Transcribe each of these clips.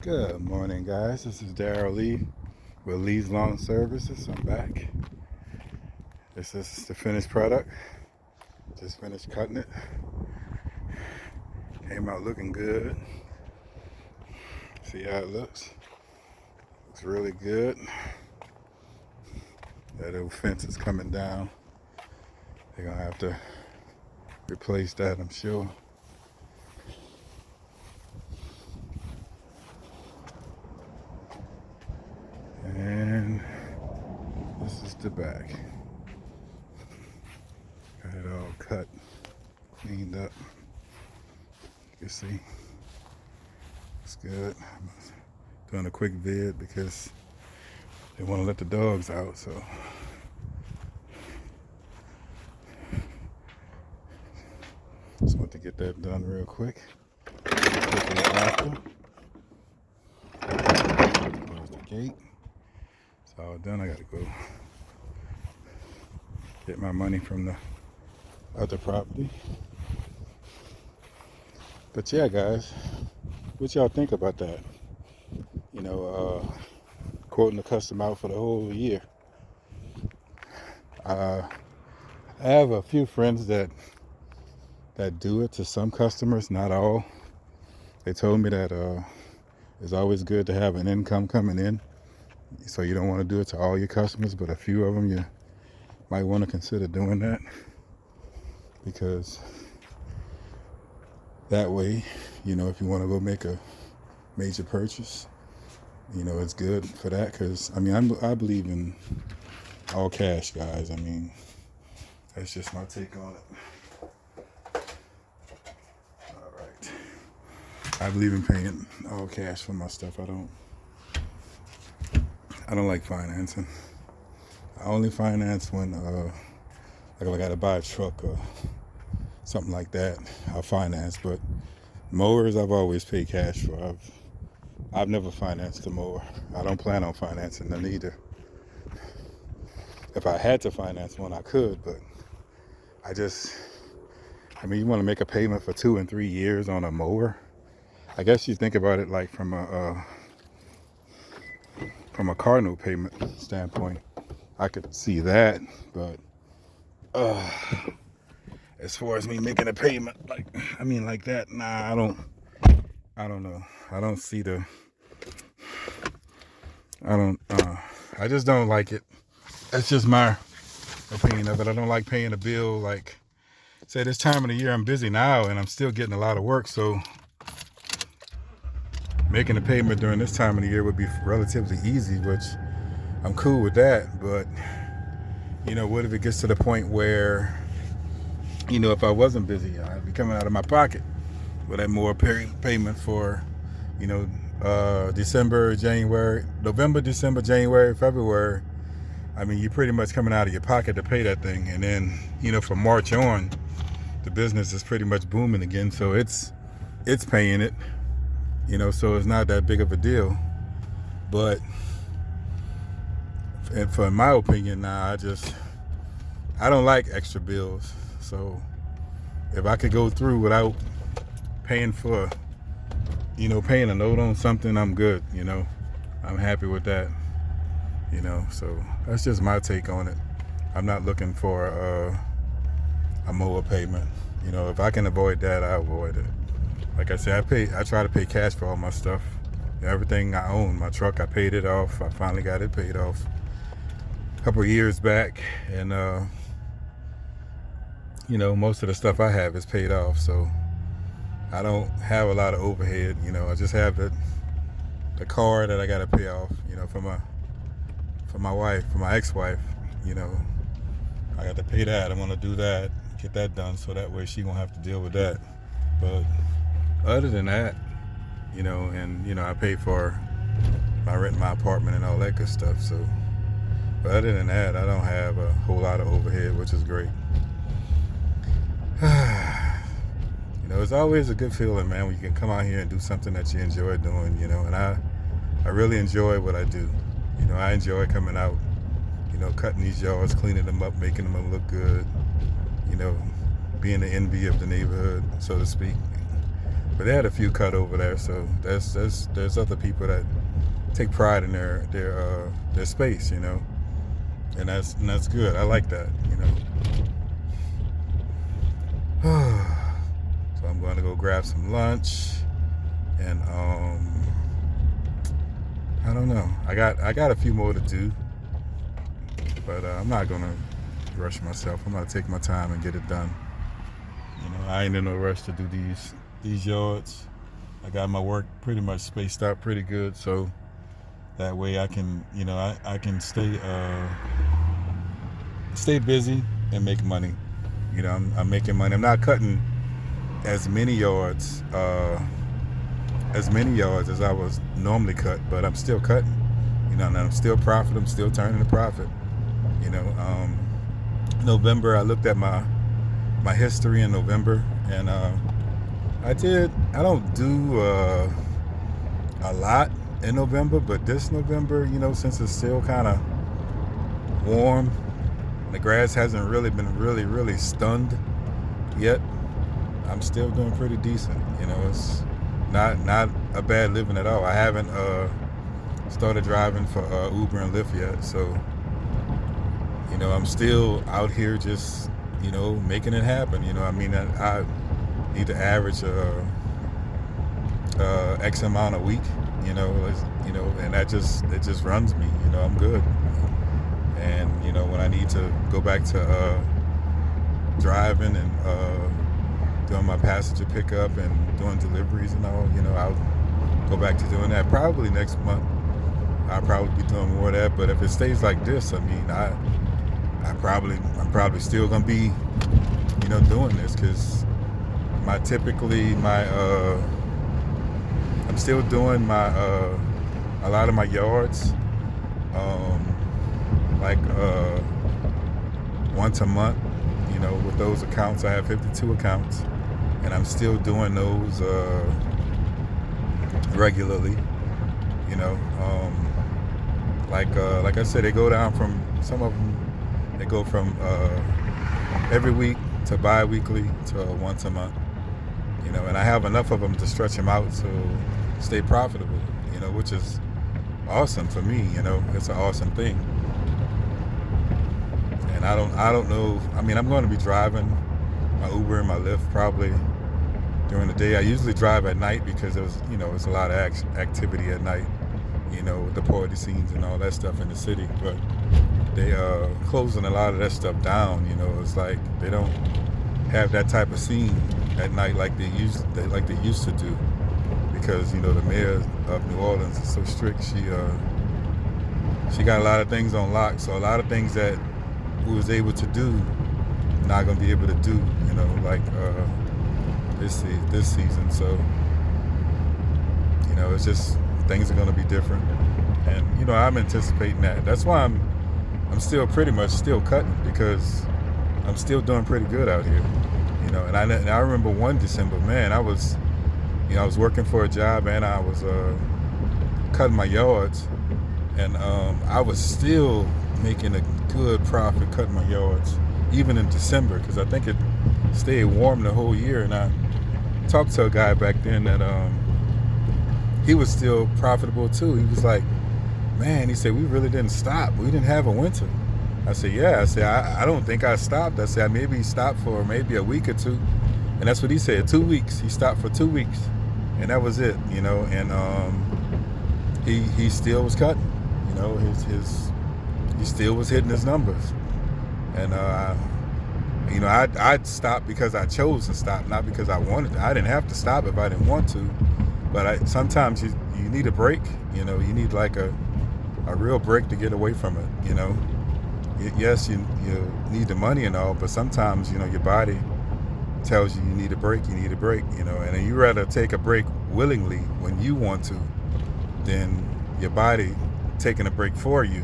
Good morning, guys. This is Daryl Lee with Lee's Lawn Services. I'm back. This is the finished product. Just finished cutting it. Came out looking good. See how it looks? Looks really good. That old fence is coming down. They're gonna have to replace that, I'm sure. And this is the back. Got it all cut, cleaned up. You can see it's good. I'm doing a quick vid because they want to let the dogs out, so just want to get that done real quick. Quickly after. Close the gate. It's all done. I gotta go get my money from the other property. But yeah, guys, what y'all think about that? You know, quoting the customer out for the whole year. I have a few friends that do it to some customers, not all. They told me that it's always good to have an income coming in, so you don't want to do it to all your customers, but a few of them you might want to consider doing that, because that way, you know, if you want to go make a major purchase, you know, it's good for that. Because I mean, I believe in all cash, guys. I mean, that's just my take on it. All right, I believe in paying all cash for my stuff. I don't like financing. I only finance when like if I gotta buy a truck or something like that, I'll finance. But mowers, I've always paid cash for. I've never financed a mower. I don't plan on financing none either. If I had to finance one, I could, but I mean, you want to make a payment for 2 and 3 years on a mower? I guess you think about it like from a car note payment standpoint. I could see that, but as far as me making a payment, like that, nah, I don't know. I don't see the, I don't, I just don't like it. That's just my opinion of it. I don't like paying a bill. Like, say this time of the year I'm busy now and I'm still getting a lot of work, so making a payment during this time of the year would be relatively easy, which I'm cool with that. But you know, what if it gets to the point where, you know, if I wasn't busy, I'd be coming out of my pocket with that more payment for, you know, December, January, November, December, January, February. I mean, you're pretty much coming out of your pocket to pay that thing. And then, you know, from March on, the business is pretty much booming again. So it's paying it, you know, so it's not that big of a deal. But, and for my opinion now, I don't like extra bills. So if I could go through without paying for, you know, paying a note on something, I'm good, you know. I'm happy with that, you know. So that's just my take on it. I'm not looking for a mower payment. You know, if I can avoid that, I avoid it. Like I said, I try to pay cash for all my stuff. Everything I own, my truck, I paid it off. I finally got it paid off a couple of years back. And, you know, most of the stuff I have is paid off. So I don't have a lot of overhead. You know, I just have the car that I got to pay off, you know, for my wife, for my ex-wife. You know, I got to pay that. I want to do that, get that done, so that way she won't have to deal with that. But other than that, you know, and you know, I pay for my rent, my apartment, and all that good stuff. So, but other than that, I don't have a whole lot of overhead, which is great. You know, it's always a good feeling, man, when you can come out here and do something that you enjoy doing, you know. And I really enjoy what I do. You know, I enjoy coming out, you know, cutting these yards, cleaning them up, making them look good, you know, being the envy of the neighborhood, so to speak. But they had a few cut over there, so there's other people that take pride in their space, and that's good. I like that. So I'm going to go grab some lunch, and I don't know. I got a few more to do, but I'm not gonna rush myself. I'm gonna take my time and get it done. I ain't in no rush to do these yards. I got my work pretty much spaced out pretty good, so that way I can I can stay busy and make money. I'm making money. I'm not cutting as many yards as I was normally cut, but I'm still cutting. And I'm still profit. I'm still turning a profit. November, I looked at my history in November, and I don't do a lot in November, but this November, since it's still kind of warm, the grass hasn't really been really stunned yet, I'm still doing pretty decent. It's not a bad living at all. I haven't started driving for Uber and Lyft yet, so I'm still out here just making it happen. I need to average X amount a week, and it just runs me. I'm good. And when I need to go back to driving and doing my passenger pickup and doing deliveries and all, I'll go back to doing that. Probably next month I'll probably be doing more of that. But if it stays like this, I'm probably still gonna be doing this, because I'm still doing my a lot of my yards once a month. With those accounts, I have 52 accounts, and I'm still doing those regularly. Like I said, they go down from, some of them, they go from every week to bi-weekly to once a month. And I have enough of them to stretch them out to stay profitable, which is awesome for me. It's an awesome thing. And I don't know, I'm going to be driving my Uber and my Lyft probably during the day. I usually drive at night because it's a lot of activity at night, with the party scenes and all that stuff in the city. But they closing a lot of that stuff down. It's like they don't have that type of scene at night like they used to do, because the mayor of New Orleans is so strict. She got a lot of things on lock, so a lot of things that we was able to do, not gonna be able to do, like this season. So it's just, things are gonna be different, and I'm anticipating that. That's why I'm still pretty much still cutting, because I'm still doing pretty good out here. And I remember one December, man, I was working for a job, and I was cutting my yards, and I was still making a good profit cutting my yards, even in December, because I think it stayed warm the whole year. And I talked to a guy back then that he was still profitable too. He was like, man, he said, we really didn't stop. We didn't have a winter. I said, yeah. I said, I don't think I stopped. I said, I maybe stopped for maybe a week or two. And that's what he said, 2 weeks. He stopped for 2 weeks. And that was it, and he still was cutting, he still was hitting his numbers. And I'd stop because I chose to stop, not because I wanted to. I didn't have to stop if I didn't want to. But sometimes you need a break, you need like a real break to get away from it, Yes, you need the money and all, but sometimes, your body tells you need a break, and you rather take a break willingly when you want to than your body taking a break for you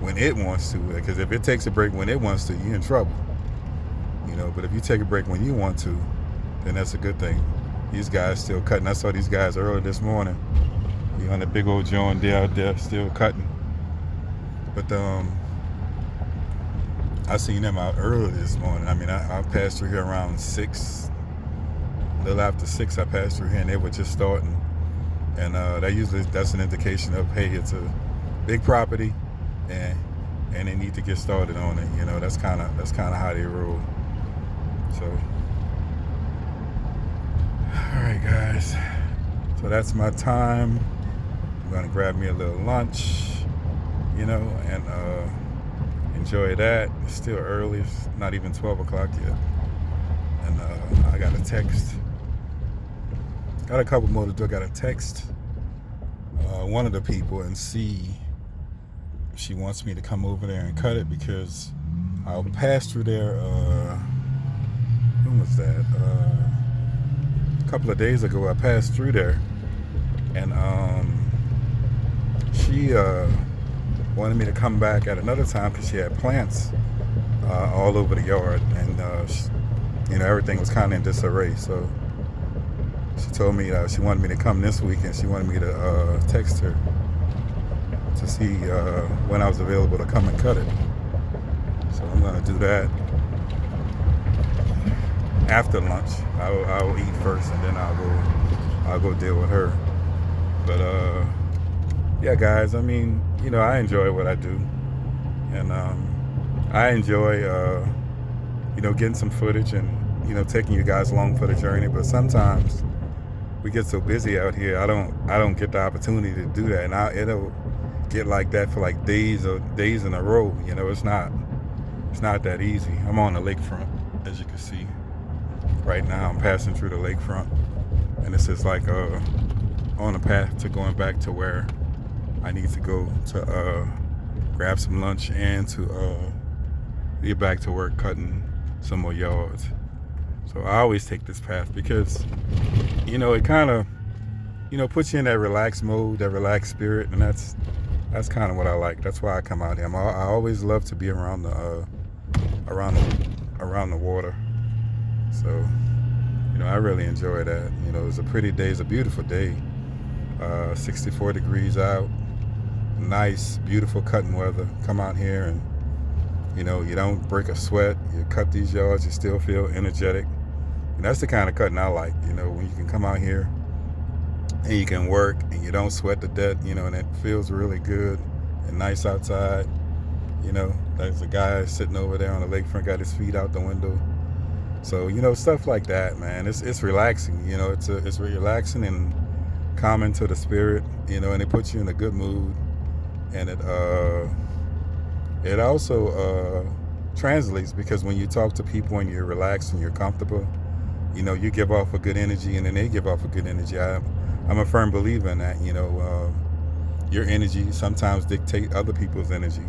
when it wants to. Because if it takes a break when it wants to, you're in trouble. But if you take a break when you want to, then that's a good thing. These guys still cutting. I saw these guys earlier this morning. You on the big old John Deere out there still cutting. But I seen them out early this morning. I passed through here around 6, little after 6, I passed through here, and they were just starting. And that's an indication of, hey, it's a big property, and they need to get started on it. You know, that's kind of how they roll. So, all right, guys. So that's my time. I'm gonna grab me a little lunch, you know, and enjoy that. It's still early. It's not even 12 o'clock yet. And I got a text. Got a couple more to do. I got a text one of the people and see if she wants me to come over there and cut it, because I'll pass through there. When was that? A couple of days ago, I passed through there, and she wanted me to come back at another time because she had plants all over the yard, and you know, everything was kind of in disarray. So she told me she wanted me to come this week, and she wanted me to text her to see when I was available to come and cut it. So I'm gonna do that after lunch. I'll eat first, and then I'll go deal with her. But yeah, guys, I mean, you know, I enjoy what I do, and I enjoy you know, getting some footage and, you know, taking you guys along for the journey. But sometimes we get so busy out here, I don't get the opportunity to do that, and it'll get like that for like days in a row. You know, it's not that easy. I'm on the lakefront, as you can see. Right now, I'm passing through the lakefront, and this is like on a path to going back to where I need to go to grab some lunch and to get back to work cutting some more yards. So I always take this path because, you know, it kind of, you know, puts you in that relaxed mode, that relaxed spirit, and that's kind of what I like. That's why I come out here. I always love to be around the water. So, you know, I really enjoy that. You know, it's a pretty day. It's a beautiful day. 64 degrees out. Nice, beautiful cutting weather. Come out here and, you know, you don't break a sweat. You cut these yards, you still feel energetic. And that's the kind of cutting I like, you know, when you can come out here and you can work and you don't sweat to death, you know, and it feels really good and nice outside. You know, there's a guy sitting over there on the lakefront, got his feet out the window. So, you know, stuff like that, man, it's relaxing. You know, it's relaxing and calming to the spirit, you know, and it puts you in a good mood. And it also translates, because when you talk to people and you're relaxed and you're comfortable, you know, you give off a good energy, and then they give off a good energy. I'm a firm believer in that. You know, your energy sometimes dictate other people's energy,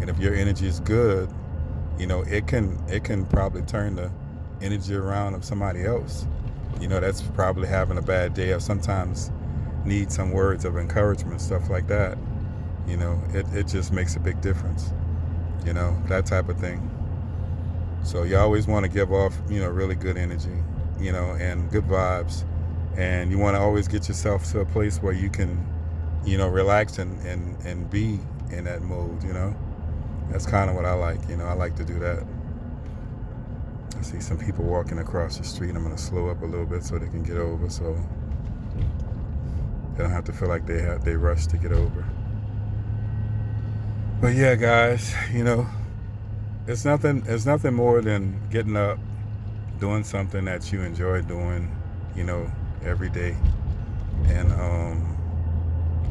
and if your energy is good, you know, it can probably turn the energy around of somebody else. You know, that's probably having a bad day, or sometimes need some words of encouragement, stuff like that. You know, it just makes a big difference. You know, that type of thing. So you always want to give off, you know, really good energy, you know, and good vibes. And you want to always get yourself to a place where you can, you know, relax and be in that mode, you know. That's kind of what I like, you know. I like to do that. I see some people walking across the street. I'm going to slow up a little bit so they can get over, so they don't have to feel like they rush to get over. But yeah, guys, you know, it's nothing more than getting up, doing something that you enjoy doing, you know, every day. And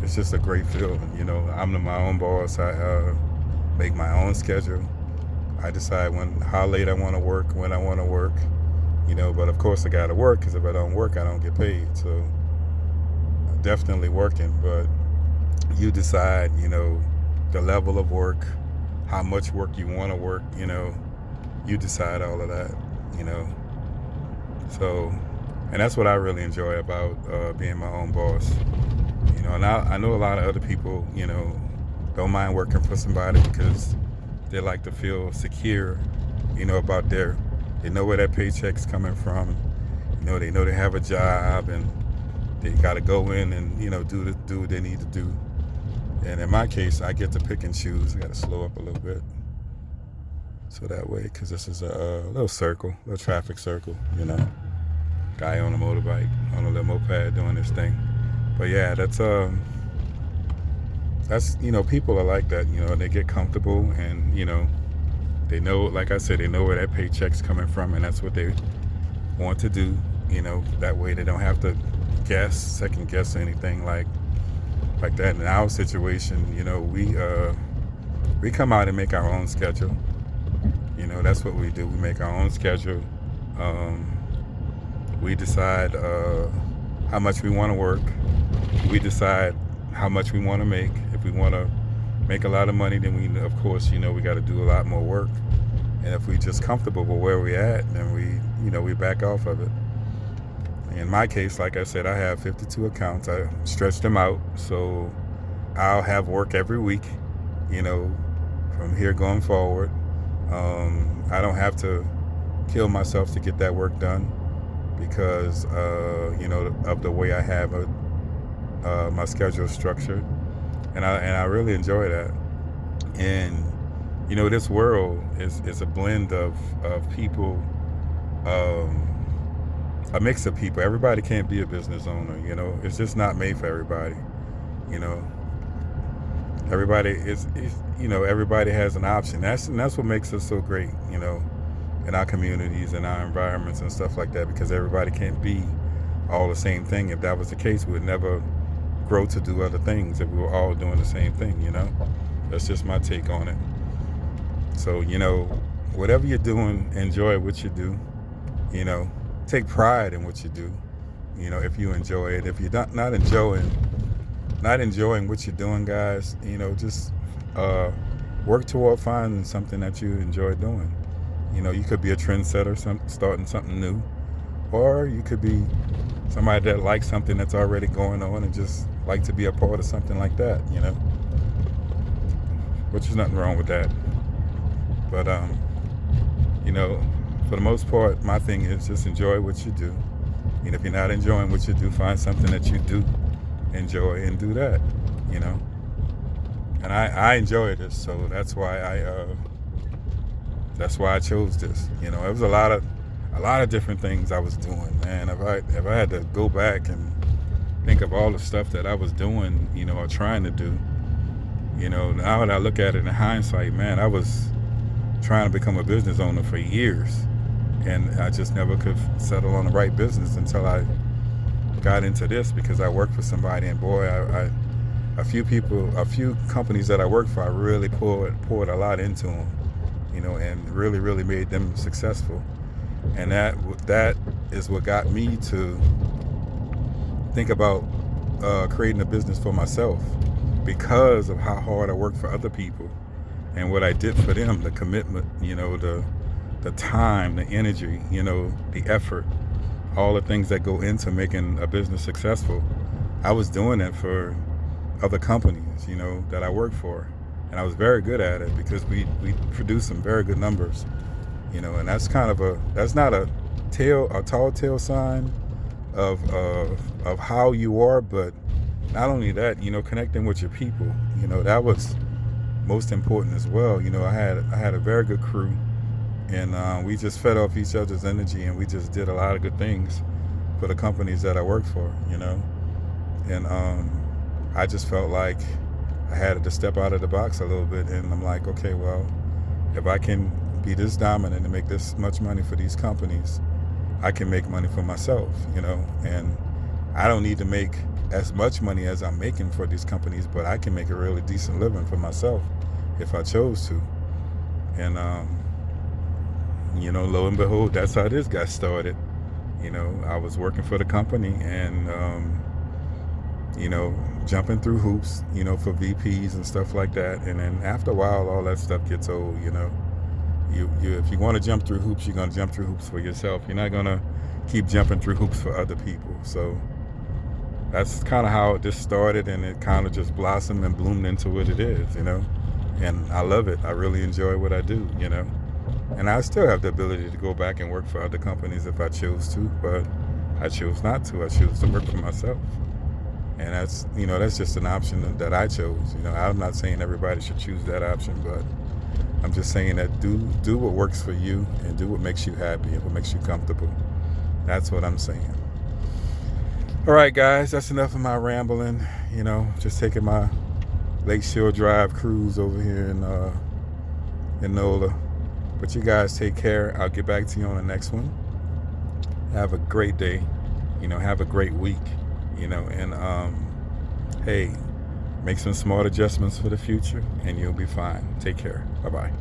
it's just a great feeling, you know. I'm my own boss. I make my own schedule. I decide how late I want to work, when I want to work, you know. But of course I got to work, because if I don't work, I don't get paid. So I'm definitely working. But you decide, you know, the level of work, how much work you want to work, you know. You decide all of that, you know. So, and that's what I really enjoy about being my own boss, you know. And I know a lot of other people, you know, don't mind working for somebody because they like to feel secure, you know, about they know where their paycheck's coming from, you know, they have a job, and they got to go in and, you know, do what they need to do. And in my case, I get to pick and choose. I got to slow up a little bit, so that way, because this is a little traffic circle, you know. Guy on a motorbike, on a little moped doing this thing. But yeah, that's people are like that. They get comfortable, and they know, like I said, they know where that paycheck's coming from, and that's what they want to do. That way they don't have to second guess anything like that. In our situation, we come out and make our own schedule. That's what we do. We make our own schedule. We decide how much we want to work. We decide how much we want to make. If we want to make a lot of money, then we, of course, we got to do a lot more work. And if we just comfortable with where we're at, then we back off of it. In my case, like I said, I have 52 accounts. I stretch them out, so I'll have work every week, from here going forward. I don't have to kill myself to get that work done because, of the way I have it, my schedule structured. And I really enjoy that. And, this world is a blend of people, a mix of people. Everybody can't be a business owner, It's just not made for everybody, Everybody is everybody has an option. That's what makes us so great, in our communities and our environments and stuff like that, because everybody can't be all the same thing. If that was the case, we would never grow to do other things if we were all doing the same thing, That's just my take on it. So, whatever you're doing, enjoy what you do, take pride in what you do, if you enjoy it. If you're not enjoying what you're doing, guys, just work toward finding something that you enjoy doing. You could be a trendsetter, starting something new, or you could be somebody that likes something that's already going on and just like to be a part of something like that, which is nothing wrong with that. But, for the most part, my thing is just enjoy what you do. If you're not enjoying what you do, find something that you do enjoy and do that, And I enjoy this, so that's why I chose this. It was a lot of different things I was doing, man. If I had to go back and think of all the stuff that I was doing, or trying to do, now that I look at it in hindsight, man, I was trying to become a business owner for years, and I just never could settle on the right business until I got into this, because I worked for somebody, and boy, a few companies that I worked for, I really poured a lot into them, and really, really made them successful. And that is what got me to think about creating a business for myself, because of how hard I worked for other people and what I did for them, the commitment, the time, the energy, the effort, all the things that go into making a business successful. I was doing it for other companies, that I worked for. And I was very good at it because we produced some very good numbers, and that's that's not a tall tale sign of how you are, but not only that, connecting with your people, that was most important as well. I had a very good crew, and we just fed off each other's energy, and we just did a lot of good things for the companies that I worked for, and I just felt like I had to step out of the box a little bit, and I'm like, okay, well, if I can be this dominant and make this much money for these companies, I can make money for myself, and I don't need to make as much money as I'm making for these companies, but I can make a really decent living for myself if I chose to. And, lo and behold, that's how this got started. I was working for the company and, jumping through hoops, for VPs and stuff like that. And then after a while, all that stuff gets old, You if you want to jump through hoops, you're going to jump through hoops for yourself. You're not going to keep jumping through hoops for other people. So that's kind of how this started, and it kind of just blossomed and bloomed into what it is, And I love it. I really enjoy what I do, And I still have the ability to go back and work for other companies if I choose to, but I choose not to. I choose to work for myself. And that's just an option that I chose. I'm not saying everybody should choose that option, but I'm just saying that do what works for you and do what makes you happy and what makes you comfortable. That's what I'm saying. All right, guys, that's enough of my rambling. Just taking my Lakeshore Drive cruise over here in NOLA. But you guys take care. I'll get back to you on the next one. Have a great day. Have a great week. And hey, make some smart adjustments for the future and you'll be fine. Take care. Bye-bye.